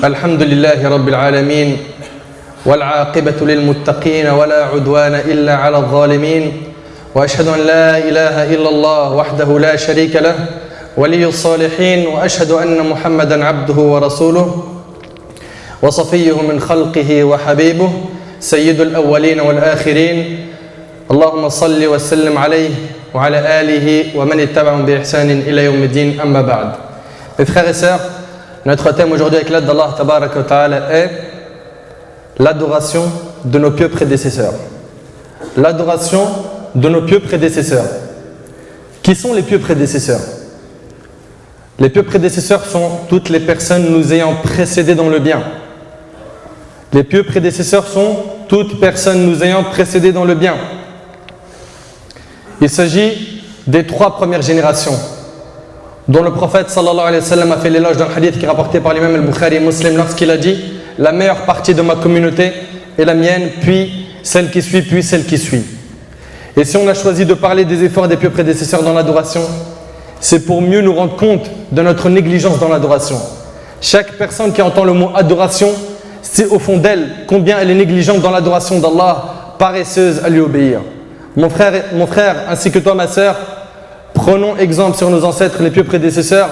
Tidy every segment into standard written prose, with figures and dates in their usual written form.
الحمد لله رب العالمين والعاقبة للمتقين ولا عدوان إلا على الظالمين وأشهد أن لا إله إلا الله وحده لا شريك له ولي الصالحين وأشهد أن محمدا عبده ورسوله وصفيه من خلقه وحبيبه سيد الأولين والآخرين اللهم صل وسلم عليه وعلى آله ومن اتبعهم بإحسان إلى يوم الدين أما بعد. Mes frères et sœurs, notre thème aujourd'hui avec l'aide d'Allah Tabaraka wa Ta'ala est l'adoration de nos pieux prédécesseurs. L'adoration de nos pieux prédécesseurs. Qui sont les pieux prédécesseurs? Les pieux prédécesseurs sont toutes les personnes nous ayant précédés dans le bien. Les pieux prédécesseurs sont toutes personnes nous ayant précédés dans le bien. Il s'agit des trois premières générations dont le prophète sallallahu alayhi wa sallam a fait l'éloge d'un hadith qui est rapporté par l'imam al-Bukhari et Muslim lorsqu'il a dit: la meilleure partie de ma communauté est la mienne, puis celle qui suit, puis celle qui suit. Et si on a choisi de parler des efforts des pieux prédécesseurs dans l'adoration, c'est pour mieux nous rendre compte de notre négligence dans l'adoration. Chaque personne qui entend le mot adoration sait au fond d'elle combien elle est négligente dans l'adoration d'Allah, paresseuse à lui obéir. Mon frère ainsi que toi ma sœur, prenons exemple sur nos ancêtres les pieux prédécesseurs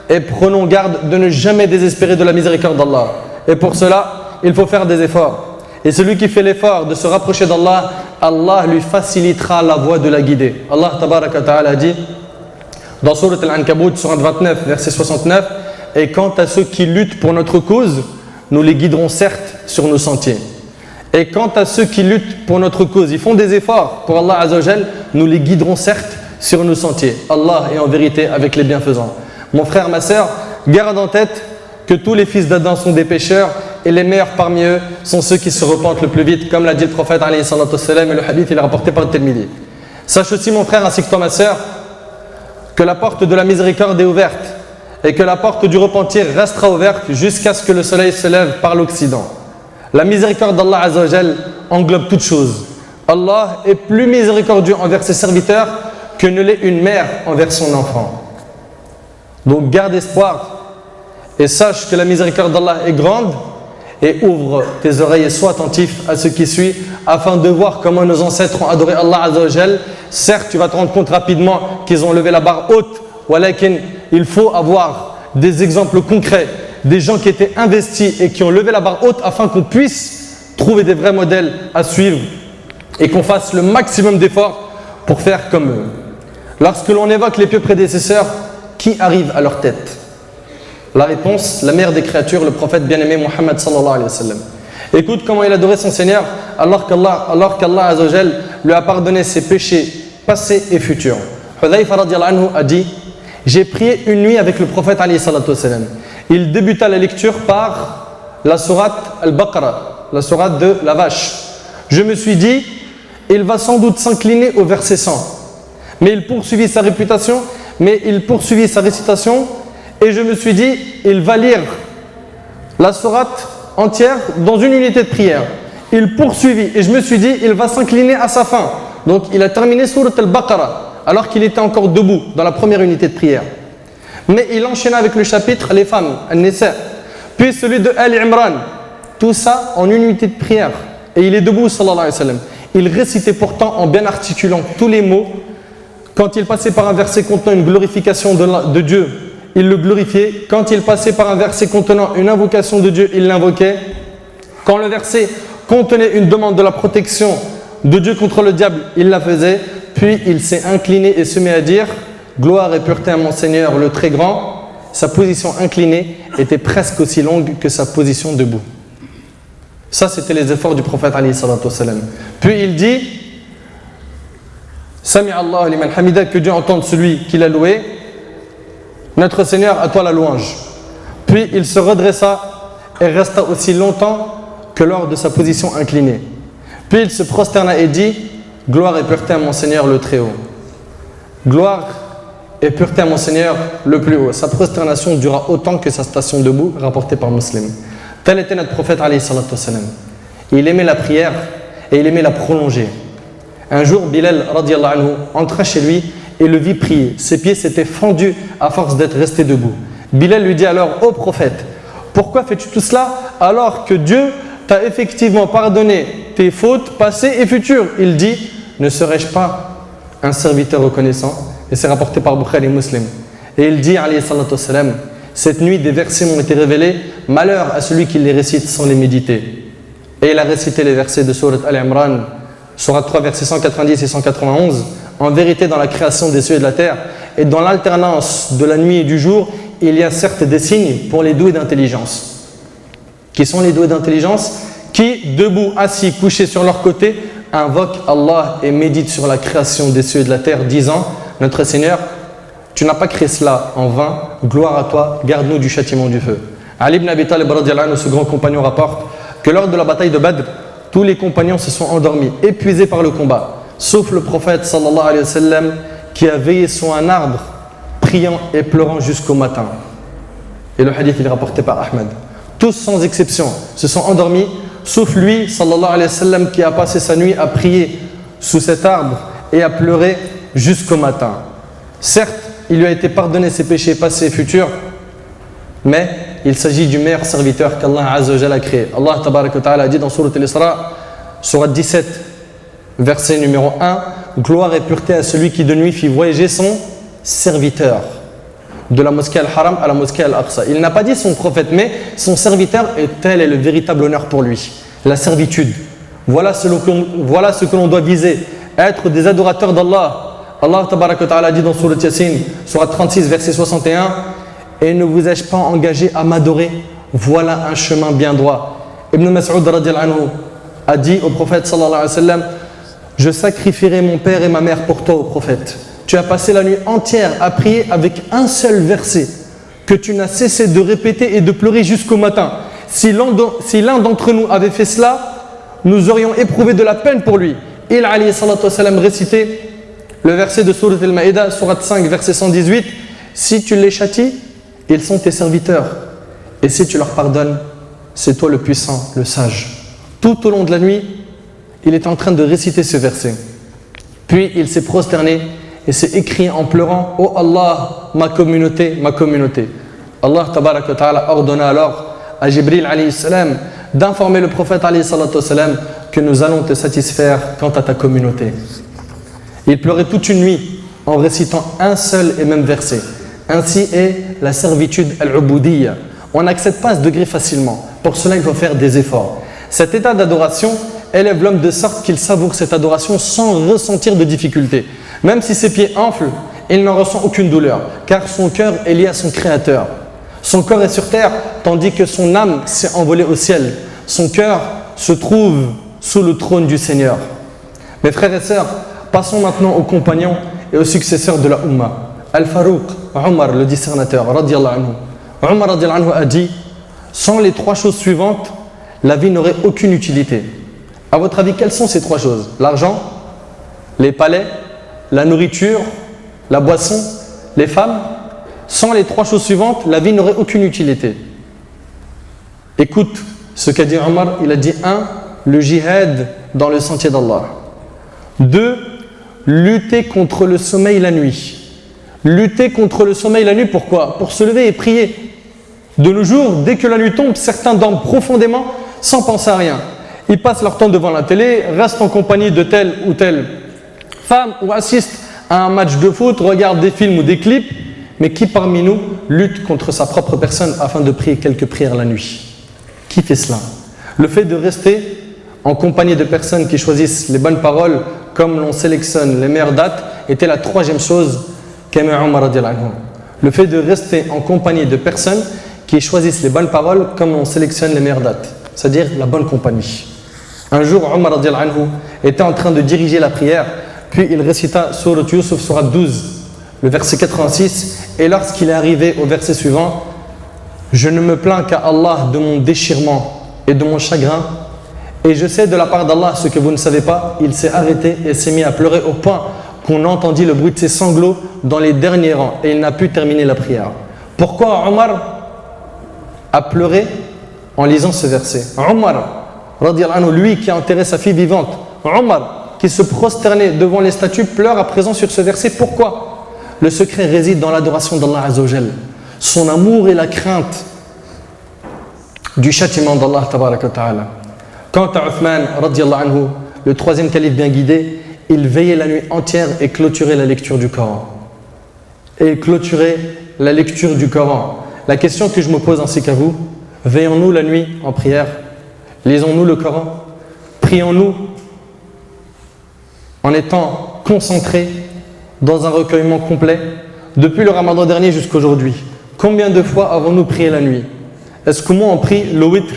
et prenons garde de ne jamais désespérer de la miséricorde d'Allah. Et pour cela, il faut faire des efforts. Et celui qui fait l'effort de se rapprocher d'Allah, Allah lui facilitera la voie de la guider. Allah Tabaraka wa Ta'ala dit dans Surat Al-Ankabut, Surat 29, verset 69: et quant à ceux qui luttent pour notre cause, nous les guiderons certes sur nos sentiers. Et quant à ceux qui luttent pour notre cause, ils font des efforts pour Allah Azza wa Jal, nous les guiderons certes sur nos sentiers. Allah est en vérité avec les bienfaisants. Mon frère, ma sœur, garde en tête que tous les fils d'Adam sont des pécheurs et les meilleurs parmi eux sont ceux qui se repentent le plus vite, comme l'a dit le prophète alayhi salatu wassalam, et le hadith il est rapporté par le Tirmidhi. Sache aussi, mon frère ainsi que toi ma sœur, que la porte de la miséricorde est ouverte et que la porte du repentir restera ouverte jusqu'à ce que le soleil se lève par l'Occident. La miséricorde d'Allah Azza wa Jal englobe toutes choses. Allah est plus miséricordieux envers ses serviteurs que ne l'est une mère envers son enfant. Donc garde espoir et sache que la miséricorde d'Allah est grande, et ouvre tes oreilles et sois attentif à ce qui suit afin de voir comment nos ancêtres ont adoré Allah Azza wa Jal. Certes, tu vas te rendre compte rapidement qu'ils ont levé la barre haute, walakin il faut avoir des exemples concrets, des gens qui étaient investis et qui ont levé la barre haute afin qu'on puisse trouver des vrais modèles à suivre et qu'on fasse le maximum d'efforts pour faire comme eux. Lorsque l'on évoque les pieux prédécesseurs, qui arrive à leur tête? La réponse, la mère des créatures, le prophète bien-aimé Muhammad sallallahu alayhi wa sallam. Écoute comment il adorait son Seigneur alors qu'Allah Azza wa Jal lui a pardonné ses péchés passés et futurs. Hudhayfa radiyallahu anhu a dit: j'ai prié une nuit avec le prophète alayhi salatu wa sallam. Il débuta la lecture par la sourate Al-Baqarah, la sourate de la vache. Je me suis dit, il va sans doute s'incliner au verset 100. Mais il poursuivit sa récitation et je me suis dit, il va lire la sourate entière dans une unité de prière. Il poursuivit et je me suis dit, il va s'incliner à sa fin. Donc il a terminé sourate Al-Baqarah alors qu'il était encore debout dans la première unité de prière. Mais il enchaîna avec le chapitre les femmes, An-Nisa, puis celui de Ali Imran, tout ça en une unité de prière. Et il est debout, sallallahu alayhi wa sallam. Il récitait pourtant en bien articulant tous les mots. Quand il passait par un verset contenant une glorification de Dieu, il le glorifiait. Quand il passait par un verset contenant une invocation de Dieu, il l'invoquait. Quand le verset contenait une demande de la protection de Dieu contre le diable, il la faisait. Puis il s'est incliné et se met à dire: gloire et pureté à mon Seigneur le très grand. Sa position inclinée était presque aussi longue que sa position debout. Ça, c'était les efforts du prophète alayhi salatu wassalam. Puis il dit: Sami Allah liman hamida, que Dieu entende celui qui l'a loué. Notre Seigneur, à toi la louange. Puis il se redressa et resta aussi longtemps que lors de sa position inclinée. Puis il se prosterna et dit: gloire et pureté à mon Seigneur le très haut. Gloire et pureté à mon Seigneur le plus haut. Sa prosternation dura autant que sa station debout, rapportée par Muslim. Tel était notre prophète alayhi salatu wassalam. Il aimait la prière et il aimait la prolonger. Un jour, Bilal radiyallahu anhu entra chez lui et le vit prier. Ses pieds s'étaient fendus à force d'être restés debout. Bilal lui dit alors: ô prophète, Pourquoi fais-tu tout cela alors que Dieu t'a effectivement pardonné tes fautes passées et futures? Il dit, ne serais-je pas un serviteur reconnaissant? Et c'est rapporté par Bukhari et Muslim. Et il dit, alayhi salatu wassalam, cette nuit des versets m'ont été révélés, malheur à celui qui les récite sans les méditer. Et il a récité les versets de Sourate Al-Imran, Sourate 3, versets 190 et 191. En vérité, dans la création des cieux et de la terre, et dans l'alternance de la nuit et du jour, il y a certes des signes pour les doués d'intelligence. Qui sont les doués d'intelligence? Qui, debout, assis, couchés sur leur côté, invoquent Allah et méditent sur la création des cieux et de la terre, disant, notre Seigneur, tu n'as pas créé cela en vain, gloire à toi, garde-nous du châtiment du feu. Ali ibn Abi Talib, ce grand compagnon, rapporte que lors de la bataille de Badr, tous les compagnons se sont endormis, épuisés par le combat, sauf le prophète sallallahu alayhi wa sallam qui a veillé sur un arbre, priant et pleurant jusqu'au matin. Et le hadith il est rapporté par Ahmed. Tous sans exception se sont endormis, sauf lui sallallahu alayhi wa sallam qui a passé sa nuit à prier sous cet arbre et à pleurer jusqu'au matin. Certes, il lui a été pardonné ses péchés passés et futurs, mais il s'agit du meilleur serviteur qu'Allah Azza wa Jalla a créé. Allah Tabaraka wa Ta'ala a dit dans Sourate Al-Isra, Sourate 17, verset numéro 1, gloire et pureté à celui qui de nuit fit voyager son serviteur de la mosquée Al-Haram à la mosquée Al-Aqsa. Il n'a pas dit son prophète, mais son serviteur, et tel est le véritable honneur pour lui. La servitude. Voilà ce que l'on doit viser, être des adorateurs d'Allah. Allah Tabaraka wa Ta'ala a dit dans Sourate Yasin, Sourate 36, verset 61, et ne vous ai-je pas engagé à m'adorer? Voilà un chemin bien droit. Ibn Mas'ud radiyallahu anhu a dit au prophète sallallahu alayhi wa sallam, je sacrifierai mon père et ma mère pour toi, au prophète. Tu as passé la nuit entière à prier avec un seul verset que tu n'as cessé de répéter et de pleurer jusqu'au matin. Si l'un d'entre nous avait fait cela, nous aurions éprouvé de la peine pour lui. Il alayhi salatu wa sallam récitait le verset de Sourate Al-Ma'idah, Sourate 5, verset 118, si tu les châties, ils sont tes serviteurs. Et si tu leur pardonnes, c'est toi le puissant, le sage. Tout au long de la nuit, il est en train de réciter ce verset. Puis il s'est prosterné et s'est écrié en pleurant, oh Allah, ma communauté, ma communauté. Allah Tabaraka wa Ta'ala ordonna alors à Jibril alayhi salam d'informer le prophète alayhi salatu wa salam que nous allons te satisfaire quant à ta communauté. Il pleurait toute une nuit en récitant un seul et même verset. Ainsi est la servitude al-ubudiyya. On n'accède pas à ce degré facilement. Pour cela, il faut faire des efforts. Cet état d'adoration élève l'homme de sorte qu'il savoure cette adoration sans ressentir de difficulté. Même si ses pieds enflent, il n'en ressent aucune douleur, car son cœur est lié à son Créateur. Son corps est sur terre, tandis que son âme s'est envolée au ciel. Son cœur se trouve sous le trône du Seigneur. Mes frères et sœurs, passons maintenant aux compagnons et aux successeurs de la Ummah. Al-Farouq, Omar, le discernateur, radiyallahu anhu. Omar radiyallahu anhu a dit, sans les trois choses suivantes, la vie n'aurait aucune utilité. À votre avis, quelles sont ces trois choses? L'argent, les palais, la nourriture, la boisson, les femmes. Sans les trois choses suivantes, la vie n'aurait aucune utilité. Écoute ce qu'a dit Omar. Il a dit 1. Le jihad dans le sentier d'Allah. 2. Lutter contre le sommeil la nuit. Lutter contre le sommeil la nuit, pourquoi? Pour se lever et prier. De nos jours, dès que la nuit tombe, certains dorment profondément sans penser à rien. Ils passent leur temps devant la télé, restent en compagnie de telle ou telle femme ou assistent à un match de foot, regardent des films ou des clips. Mais qui parmi nous lutte contre sa propre personne afin de prier quelques prières la nuit? Qui fait cela? Le fait de rester en compagnie de personnes qui choisissent les bonnes paroles comme l'on sélectionne les meilleures dates était la troisième chose qu'aimait Omar radiyallahu anhu. Le fait de rester en compagnie de personnes qui choisissent les bonnes paroles comme on sélectionne les meilleures dates, c'est-à-dire la bonne compagnie. Un jour, Omar radiyallahu anhu était en train de diriger la prière, puis il récita Sourate Yusuf, Sourate 12, le verset 86, et lorsqu'il est arrivé au verset suivant, je ne me plains qu'à Allah de mon déchirement et de mon chagrin, et je sais de la part d'Allah ce que vous ne savez pas. Il s'est arrêté et s'est mis à pleurer au point qu'on entendit le bruit de ses sanglots dans les derniers rangs, et il n'a pu terminer la prière. Pourquoi Omar a pleuré en lisant ce verset? Omar, radiyallahu anhu, lui qui a enterré sa fille vivante, Omar qui se prosternait devant les statues, pleure à présent sur ce verset. Pourquoi? Le secret réside dans l'adoration d'Allah Azza wa Jal, son amour et la crainte du châtiment d'Allah tabaraka wa ta'ala. Quant à Uthman, radiallahu anhu, le troisième calife bien guidé, il veillait la nuit entière et clôturait la lecture du Coran. La question que je me pose ainsi qu'à vous, veillons-nous la nuit en prière? Lisons-nous le Coran? Prions-nous en étant concentrés dans un recueillement complet? Depuis le Ramadan dernier jusqu'à aujourd'hui, combien de fois avons-nous prié la nuit? Est-ce que moi on prie le witr?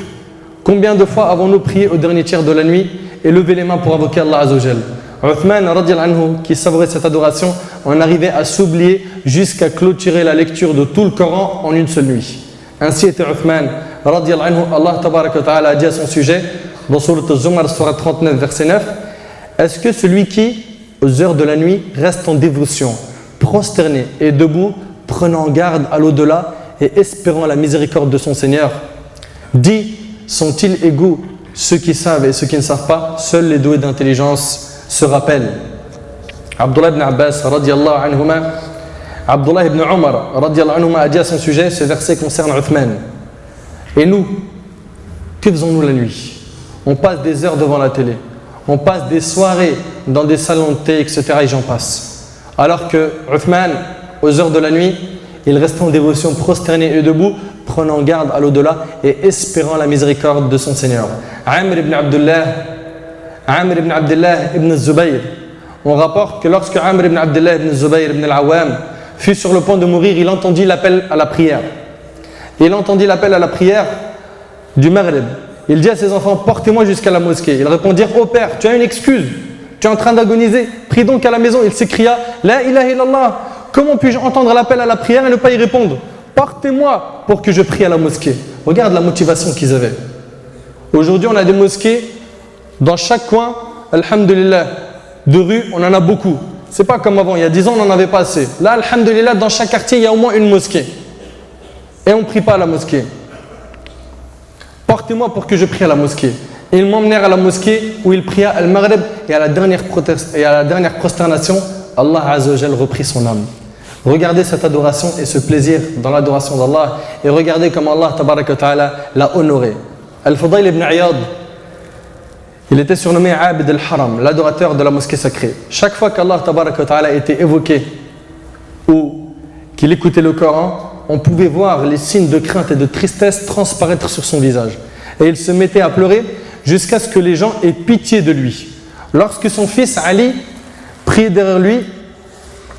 Combien de fois avons-nous prié au dernier tiers de la nuit et levé les mains pour invoquer Allah Azza wa Jal? Uthman radiallahu anhu, qui savourait cette adoration, en arrivait à s'oublier jusqu'à clôturer la lecture de tout le Coran en une seule nuit. Ainsi était Uthman radiallahu anhu. Allah tabaraka wa ta'ala a dit à son sujet dans Sourate Az-Zumar, Sourate 39, verset 9: est-ce que celui qui, aux heures de la nuit, reste en dévotion, prosterné et debout, prenant garde à l'au-delà et espérant la miséricorde de son Seigneur, dit: sont-ils égaux ceux qui savent et ceux qui ne savent pas? Seuls les doués d'intelligence se rappellent. Abdullah ibn Abbas radiallahu anhuma, Abdullah ibn Omar radiallahu anhuma a dit à son sujet: ce verset concerne Uthman. Et nous, que faisons-nous la nuit? On passe des heures devant la télé, on passe des soirées dans des salons de thé, etc. et j'en passe. Alors que Uthman, aux heures de la nuit, il restait en dévotion, prosterné et debout, prenant garde à l'au-delà et espérant la miséricorde de son Seigneur. Amr ibn Abdullah ibn Zubayr, on rapporte que lorsque Amr ibn Abdullah ibn Zubayr ibn al-Awwam fut sur le point de mourir, il entendit l'appel à la prière. Il entendit l'appel à la prière du Maghrib. Il dit à ses enfants: portez-moi jusqu'à la mosquée. Ils répondirent: ô père, tu as une excuse, tu es en train d'agoniser, prie donc à la maison. Il s'écria: la ilaha illallah, comment puis-je entendre l'appel à la prière et ne pas y répondre? Portez-moi pour que je prie à la mosquée. Regarde la motivation qu'ils avaient. Aujourd'hui, on a des mosquées dans chaque coin, alhamdulillah, de rue, on en a beaucoup. C'est pas comme avant, il y a 10 ans, on n'en avait pas assez. Là, alhamdulillah, dans chaque quartier, il y a au moins une mosquée. Et on ne prie pas à la mosquée. Portez-moi pour que je prie à la mosquée. Et ils m'emmenèrent à la mosquée où il pria al-Maghrib, et à la dernière prosternation, Allah Azza wa Jal reprit son âme. Regardez cette adoration et ce plaisir dans l'adoration d'Allah, et regardez comment Allah tabaraka wa ta'ala l'a honoré. Al-Fudayl ibn Iyad, il était surnommé Abid al-Haram, l'adorateur de la mosquée sacrée. Chaque fois qu'Allah tabaraka wa ta'ala était évoqué ou qu'il écoutait le Coran, on pouvait voir les signes de crainte et de tristesse transparaître sur son visage. Et il se mettait à pleurer jusqu'à ce que les gens aient pitié de lui. Lorsque son fils Ali priait derrière lui,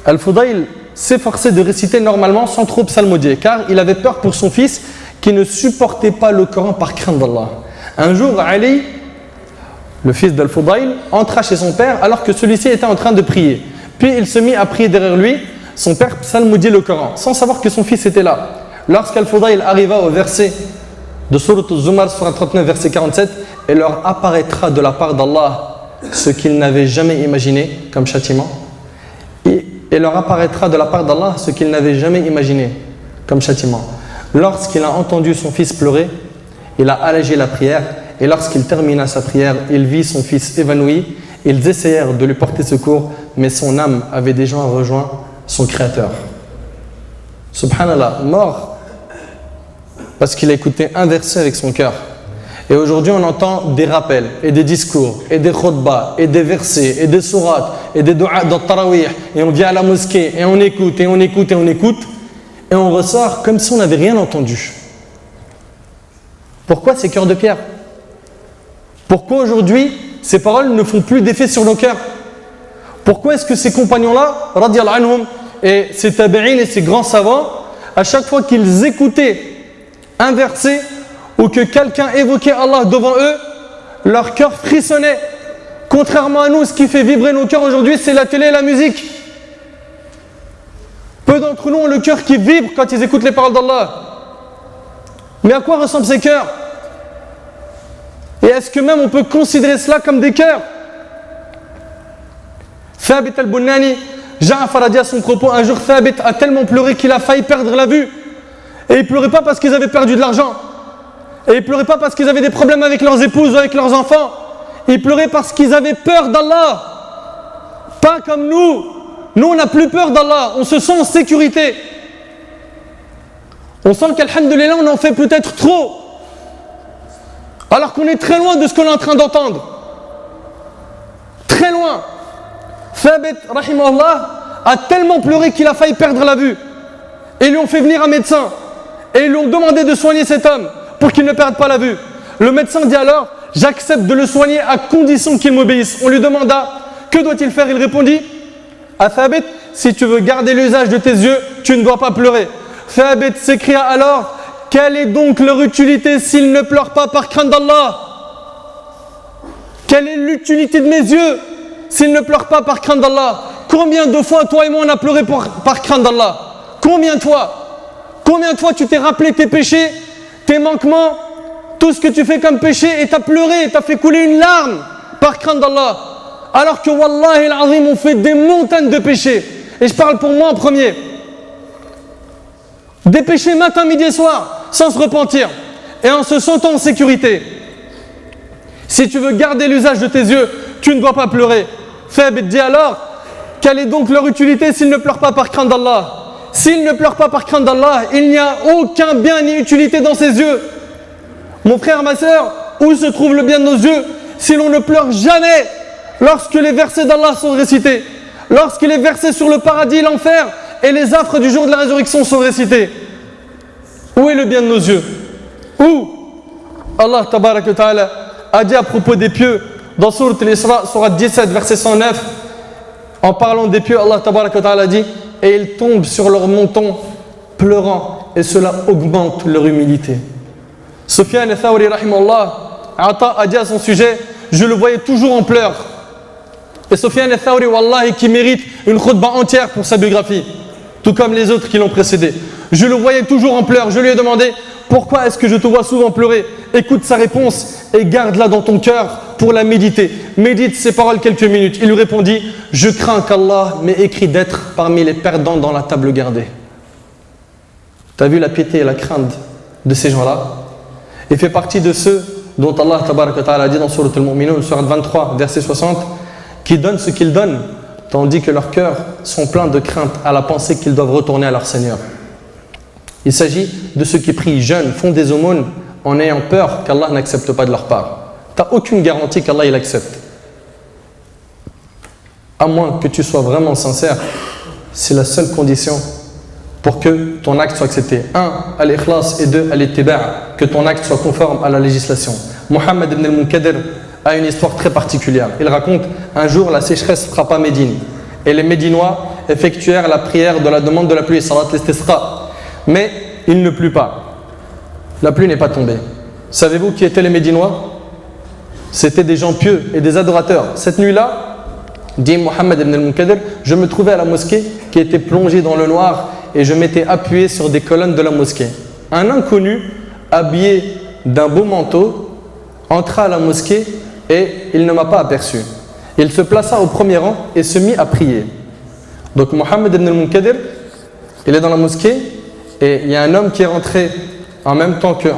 Al-Fudayl s'efforçait de réciter normalement sans trop psalmodier, car il avait peur pour son fils qui ne supportait pas le Coran par crainte d'Allah. Un jour, Ali, le fils d'Al-Fudayl, entra chez son père alors que celui-ci était en train de prier. Puis il se mit à prier derrière lui. Son père psalmodiait le Coran sans savoir que son fils était là. Lorsqu'Al-Fudayl arriva au verset de Sourate Az-Zumar, Sourate 39, verset 47, et leur apparaîtra de la part d'Allah ce qu'ils n'avaient jamais imaginé comme châtiment. Et leur apparaîtra de la part d'Allah ce qu'ils n'avaient jamais imaginé comme châtiment. Lorsqu'il a entendu son fils pleurer, il a allégé la prière, et lorsqu'il termina sa prière, il vit son fils évanoui. Ils essayèrent de lui porter secours, mais son âme avait déjà rejoint son créateur. Subhanallah, mort parce qu'il a écouté un verset avec son cœur. Et aujourd'hui on entend des rappels et des discours et des khutbahs et des versets et des sourates et des du'a dans tarawih, et on vient à la mosquée et on écoute et on écoute et on écoute et on ressort comme si on n'avait rien entendu. Pourquoi ces cœurs de pierre? Pourquoi aujourd'hui ces paroles ne font plus d'effet sur nos cœurs? Pourquoi est-ce que ces compagnons-là, radiyallahu anhum, et ces tabi'in et ces grands savants, à chaque fois qu'ils écoutaient un verset ou que quelqu'un évoquait Allah devant eux, leur cœur frissonnait? Contrairement à nous, ce qui fait vibrer nos cœurs aujourd'hui, c'est la télé et la musique. Peu d'entre nous ont le cœur qui vibre quand ils écoutent les paroles d'Allah. Mais à quoi ressemblent ces cœurs? Et est-ce que même on peut considérer cela comme des cœurs? Thabit al-Bunani, Ja'far a dit à son propos, un jour Thabit a tellement pleuré qu'il a failli perdre la vue. Et il ne pleurait pas parce qu'ils avaient perdu de l'argent. Et il ne pleurait pas parce qu'ils avaient des problèmes avec leurs épouses ou avec leurs enfants. Il pleurait parce qu'ils avaient peur d'Allah. Pas comme nous. Nous, on n'a plus peur d'Allah. On se sent en sécurité. On sent qu'alhamdulillah, on en fait peut-être trop. Alors qu'on est très loin de ce qu'on est en train d'entendre. Très loin. Thabit, rahimahullah, a tellement pleuré qu'il a failli perdre la vue. Et ils lui ont fait venir un médecin. Et ils lui ont demandé de soigner cet homme pour qu'il ne perde pas la vue. Le médecin dit alors, j'accepte de le soigner à condition qu'il m'obéisse. On lui demanda, que doit-il faire? Il répondit, à Thabit, si tu veux garder l'usage de tes yeux, tu ne dois pas pleurer. Thabit s'écria alors, quelle est donc leur utilité s'ils ne pleurent pas par crainte d'Allah? Quelle est l'utilité de mes yeux s'ils ne pleurent pas par crainte d'Allah? Combien de fois toi et moi on a pleuré par crainte d'Allah? Combien de fois? Combien de fois tu t'es rappelé tes péchés, tes manquements, tout ce que tu fais comme péché et t'as pleuré, t'as fait couler une larme par crainte d'Allah? Alors que Wallahi al-Azim, on fait des montagnes de péchés. Et je parle pour moi en premier. Des péchés matin, midi et soir, sans se repentir et en se sentant en sécurité. Si tu veux garder l'usage de tes yeux, tu ne dois pas pleurer. Thabit dit alors, quelle est donc leur utilité s'ils ne pleurent pas par crainte d'Allah? S'ils ne pleurent pas par crainte d'Allah, il n'y a aucun bien ni utilité dans ses yeux. Mon frère, ma soeur, où se trouve le bien de nos yeux si l'on ne pleure jamais lorsque les versets d'Allah sont récités, lorsque les versets sur le paradis et l'enfer et les affres du jour de la résurrection sont récités? Où est le bien de nos yeux? Où? Allah tabarak wa ta'ala a dit à propos des pieux dans Sourate Al-Isra, Sourate 17, verset 109, en parlant des pieux, Allah tabarak wa ta'ala dit, et ils tombent sur leur menton pleurant et cela augmente leur humilité. Sufyan al-Thawri rahimahullah, Ata a dit à son sujet, je le voyais toujours en pleurs. Et Sufyan al-Thawri, wallahi, qui mérite une khutbah entière pour sa biographie, tout comme les autres qui l'ont précédé. Je le voyais toujours en pleurs. Je lui ai demandé, pourquoi est-ce que je te vois souvent pleurer? Écoute sa réponse et garde-la dans ton cœur pour la méditer. Médite ces paroles quelques minutes. Il lui répondit, je crains qu'Allah m'ait écrit d'être parmi les perdants dans la table gardée. Tu as vu la piété et la crainte de ces gens-là? Il fait partie de ceux dont Allah tabaraka wa ta'ala a dit dans Sourate Al-Mu'minun, Sourate 23, verset 60, qui donnent ce qu'ils donnent, tandis que leurs cœurs sont pleins de crainte à la pensée qu'ils doivent retourner à leur Seigneur. Il s'agit de ceux qui prient, jeûnent, font des aumônes en ayant peur qu'Allah n'accepte pas de leur part. Tu n'as aucune garantie qu'Allah il accepte. À moins que tu sois vraiment sincère, c'est la seule condition pour que ton acte soit accepté. 1, al-ikhlas, et 2, al-ittiba', que ton acte soit conforme à la législation. Mohammed ibn al-Munkadir a une histoire très particulière. Il raconte, un jour la sécheresse frappa Médine et les Médinois effectuèrent la prière de la demande de la pluie, salat al-istisqa. Mais il ne plut pas. La pluie n'est pas tombée. Savez-vous qui étaient les Médinois? C'était des gens pieux et des adorateurs. Cette nuit-là, dit Mohammed ibn al-Munkadir, je me trouvais à la mosquée qui était plongée dans le noir et je m'étais appuyé sur des colonnes de la mosquée. Un inconnu, habillé d'un beau manteau, entra à la mosquée et il ne m'a pas aperçu. Il se plaça au premier rang et se mit à prier. Donc Mohammed ibn al-Munkadir, il est dans la mosquée et il y a un homme qui est rentré en même temps que,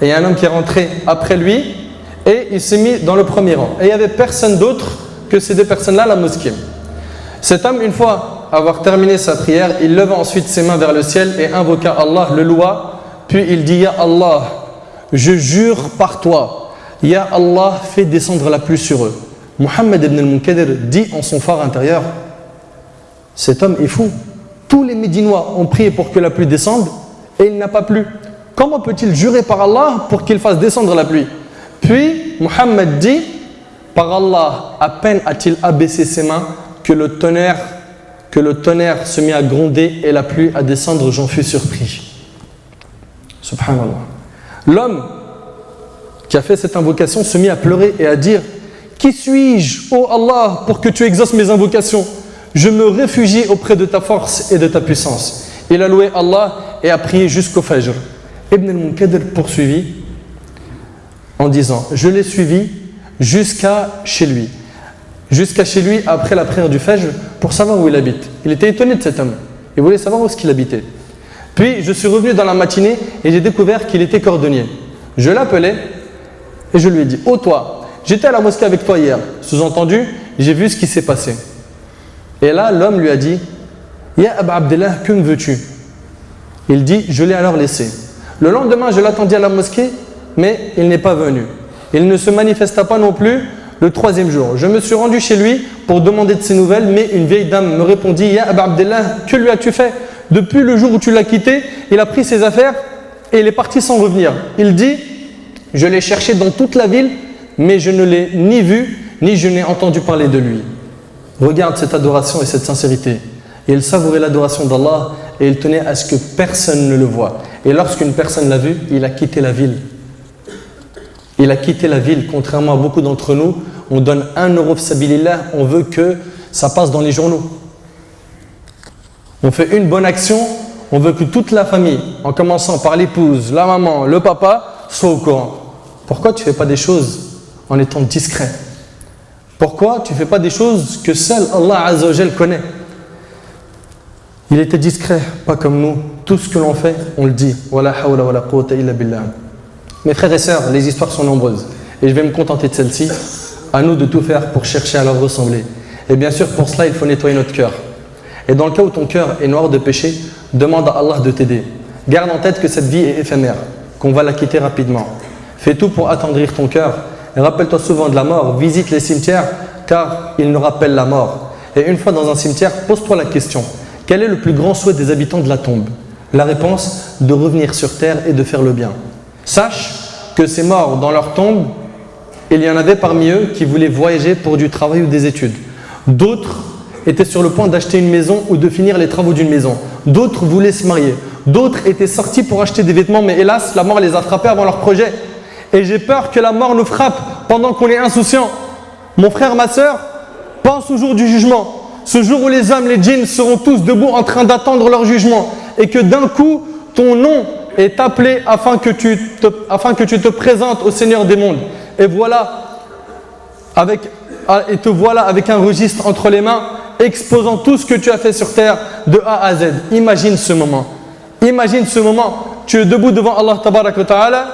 il y a un homme qui est rentré après lui et il s'est mis dans le premier rang. Et il n'y avait personne d'autre que ces deux personnes-là à la mosquée. Cet homme, une fois avoir terminé sa prière, il leva ensuite ses mains vers le ciel et invoqua Allah, le loua, puis il dit, Ya Allah, je jure par toi, Ya Allah, fais descendre la pluie sur eux. Mohammed ibn al-Munkadir dit en son phare intérieur, cet homme est fou. Tous les Médinois ont prié pour que la pluie descende et il n'a pas plu. Comment peut-il jurer par Allah pour qu'il fasse descendre la pluie? Puis Mohammed dit, par Allah, à peine a-t-il abaissé ses mains que le tonnerre se mit à gronder et la pluie à descendre, j'en fus surpris. Subhanallah. L'homme qui a fait cette invocation se mit à pleurer et à dire, qui suis-je, ô Allah, pour que tu exauces mes invocations? Je me réfugie auprès de ta force et de ta puissance. Il a loué Allah et a prié jusqu'au Fajr. Ibn al-Munkadir poursuivit en disant, je l'ai suivi jusqu'à chez lui. Jusqu'à chez lui après la prière du Fajr pour savoir où il habite. Il était étonné de cet homme. Il voulait savoir où est-ce qu'il habitait. Puis je suis revenu dans la matinée et j'ai découvert qu'il était cordonnier. Je l'appelai et je lui ai dit, oh toi, j'étais à la mosquée avec toi hier. Sous-entendu, j'ai vu ce qui s'est passé. Et là, l'homme lui a dit, Ya Aba Abdullah, que me veux-tu? Il dit, je l'ai alors laissé. Le lendemain, je l'attendis à la mosquée, mais il n'est pas venu. Il ne se manifesta pas non plus le troisième jour. Je me suis rendu chez lui pour demander de ses nouvelles, mais une vieille dame me répondit: Ya Aba Abdallah, que lui as-tu fait? Depuis le jour où tu l'as quitté, il a pris ses affaires et il est parti sans revenir. Il dit: je l'ai cherché dans toute la ville, mais je ne l'ai ni vu, ni je n'ai entendu parler de lui. Regarde cette adoration et cette sincérité. Et il savourait l'adoration d'Allah et il tenait à ce que personne ne le voie. Et lorsqu'une personne l'a vu, il a quitté la ville. Il a quitté la ville, contrairement à beaucoup d'entre nous. On donne 1 euro fi sabilillah, on veut que ça passe dans les journaux. On fait une bonne action, on veut que toute la famille, en commençant par l'épouse, la maman, le papa, soit au courant. Pourquoi tu ne fais pas des choses en étant discret? Pourquoi tu ne fais pas des choses que seul Allah Azza wa Jal connaît? Il était discret, pas comme nous. Tout ce que l'on fait, on le dit. Wala hawla wala quwwata illa billah. Mes frères et sœurs, les histoires sont nombreuses. Et je vais me contenter de celle-ci. À nous de tout faire pour chercher à leur ressembler. Et bien sûr, pour cela, il faut nettoyer notre cœur. Et dans le cas où ton cœur est noir de péché, demande à Allah de t'aider. Garde en tête que cette vie est éphémère, qu'on va la quitter rapidement. Fais tout pour attendrir ton cœur. Et rappelle-toi souvent de la mort. Visite les cimetières, car ils nous rappellent la mort. Et une fois dans un cimetière, pose-toi la question: quel est le plus grand souhait des habitants de la tombe? La réponse: de revenir sur terre et de faire le bien. Sache que ces morts dans leur tombe, il y en avait parmi eux qui voulaient voyager pour du travail ou des études. D'autres étaient sur le point d'acheter une maison ou de finir les travaux d'une maison. D'autres voulaient se marier. D'autres étaient sortis pour acheter des vêtements, mais hélas, la mort les a frappés avant leur projet. Et j'ai peur que la mort nous frappe pendant qu'on est insouciant. Mon frère, ma soeur, pense au jour du jugement. Ce jour où les hommes, les djinns seront tous debout en train d'attendre leur jugement. Et que d'un coup, ton nom est appelé afin que tu te présentes au Seigneur des mondes. Et te voilà avec un registre entre les mains, exposant tout ce que tu as fait sur terre de A à Z. Imagine ce moment. Imagine ce moment. Tu es debout devant Allah Tabarak wa Ta'ala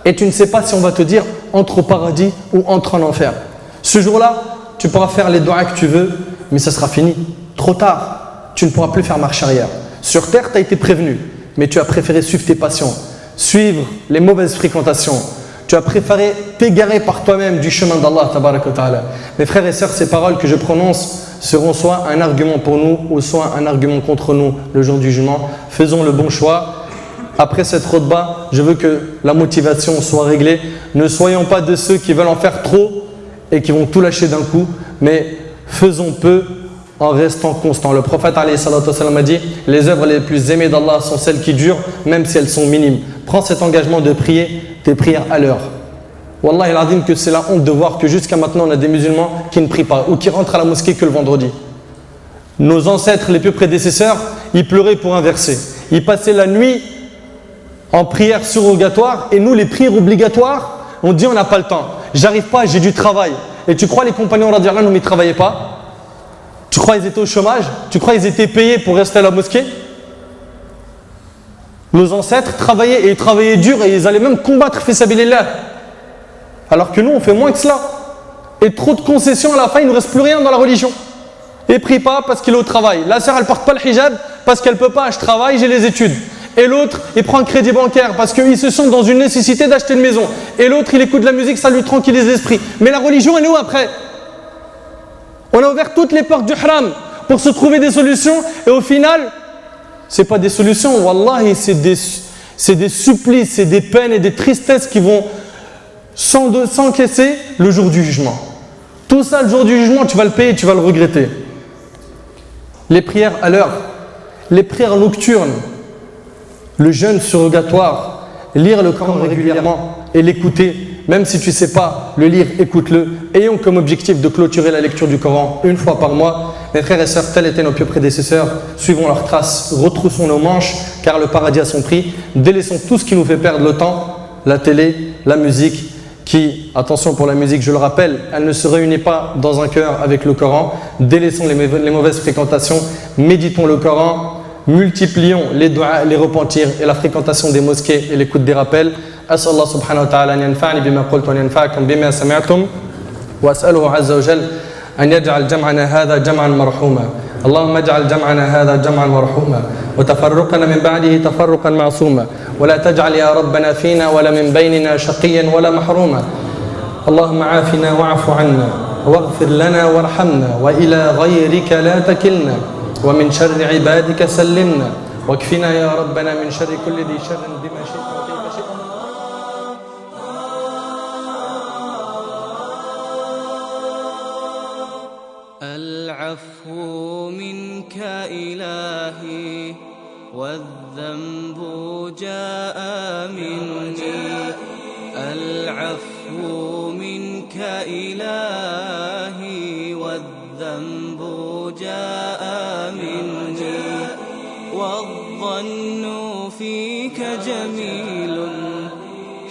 et tu ne sais pas si on va te dire entre au paradis ou entre en enfer. Ce jour-là, tu pourras faire les doigts que tu veux, mais ça sera fini. Trop tard. Tu ne pourras plus faire marche arrière. Sur terre, tu as été prévenu, mais tu as préféré suivre tes passions, suivre les mauvaises fréquentations. Tu as préféré t'égarer par toi-même du chemin d'Allah Tabarak wa Ta'ala. Mes frères et sœurs, ces paroles que je prononce seront soit un argument pour nous ou soit un argument contre nous le jour du jugement. Faisons le bon choix. Après cette khutbah, je veux que la motivation soit réglée. Ne soyons pas de ceux qui veulent en faire trop et qui vont tout lâcher d'un coup, mais faisons peu en restant constant. Le prophète alayhi salatu wassalam a dit: les œuvres les plus aimées d'Allah sont celles qui durent, même si elles sont minimes. Prends cet engagement de prier tes prières à l'heure. Wallahi al-azim que c'est la honte de voir que jusqu'à maintenant on a des musulmans qui ne prient pas ou qui rentrent à la mosquée que le vendredi. Nos ancêtres les plus prédécesseurs, ils pleuraient pour un verset. Ils passaient la nuit en prière surrogatoire et nous les prières obligatoires, on dit on n'a pas le temps. J'arrive pas, j'ai du travail. Et tu crois les compagnons radiyallahu anhum, ils ne travaillaient pas? Tu crois qu'ils étaient au chômage? Tu crois qu'ils étaient payés pour rester à la mosquée? Nos ancêtres travaillaient et ils travaillaient dur et ils allaient même combattre fi sabilillah. Alors que nous on fait moins que cela. Et trop de concessions à la fin, il ne nous reste plus rien dans la religion. Et prie pas parce qu'il est au travail. La sœur elle porte pas le hijab parce qu'elle peut pas, je travaille, j'ai les études. Et l'autre il prend un crédit bancaire parce qu'ils se sentent dans une nécessité d'acheter une maison. Et l'autre il écoute de la musique, ça lui tranquillise l'esprit. Mais la religion elle est où après? On a ouvert toutes les portes du haram pour se trouver des solutions et au final, c'est pas des solutions, wallahi, c'est des supplices, c'est des peines et des tristesses qui vont s'encaisser le jour du jugement. Tout ça, le jour du jugement, tu vas le payer, tu vas le regretter. Les prières à l'heure, les prières nocturnes, le jeûne surrogatoire, lire le Coran régulièrement et l'écouter, même si tu ne sais pas le lire, écoute-le. Ayons comme objectif de clôturer la lecture du Coran une fois par mois. Mes frères et sœurs, tels étaient nos pieux prédécesseurs. Suivons leurs traces, retroussons nos manches, car le paradis a son prix. Délaissons tout ce qui nous fait perdre le temps, la télé, la musique, qui, attention pour la musique, je le rappelle, elle ne se réunit pas dans un cœur avec le Coran. Délaissons les mauvaises fréquentations, méditons le Coran, multiplions les doigts, les repentirs et la fréquentation des mosquées et l'écoute des rappels. أسأل الله سبحانه وتعالى أن ينفعني بما قلت وأن ينفعكم بما سمعتم وأسأله عز وجل أن يجعل جمعنا هذا جمعا مرحوما اللهم اجعل جمعنا هذا جمعا مرحوما وتفرقنا من بعده تفرقا معصوما ولا تجعل يا ربنا فينا ولا من بيننا شقيا ولا محروما. اللهم عافنا واعف عنا واغفر لنا وارحمنا وإلى غيرك لا تكلنا ومن شر عبادك سلمنا واكفنا يا ربنا من شر كل ذي شر بما شئت وكيف شئت. العفو منك إلهي والذنب جاء مني. العفو منك إلهي والذنب جاء مني. والظن فيك جميل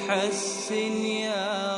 حسن يا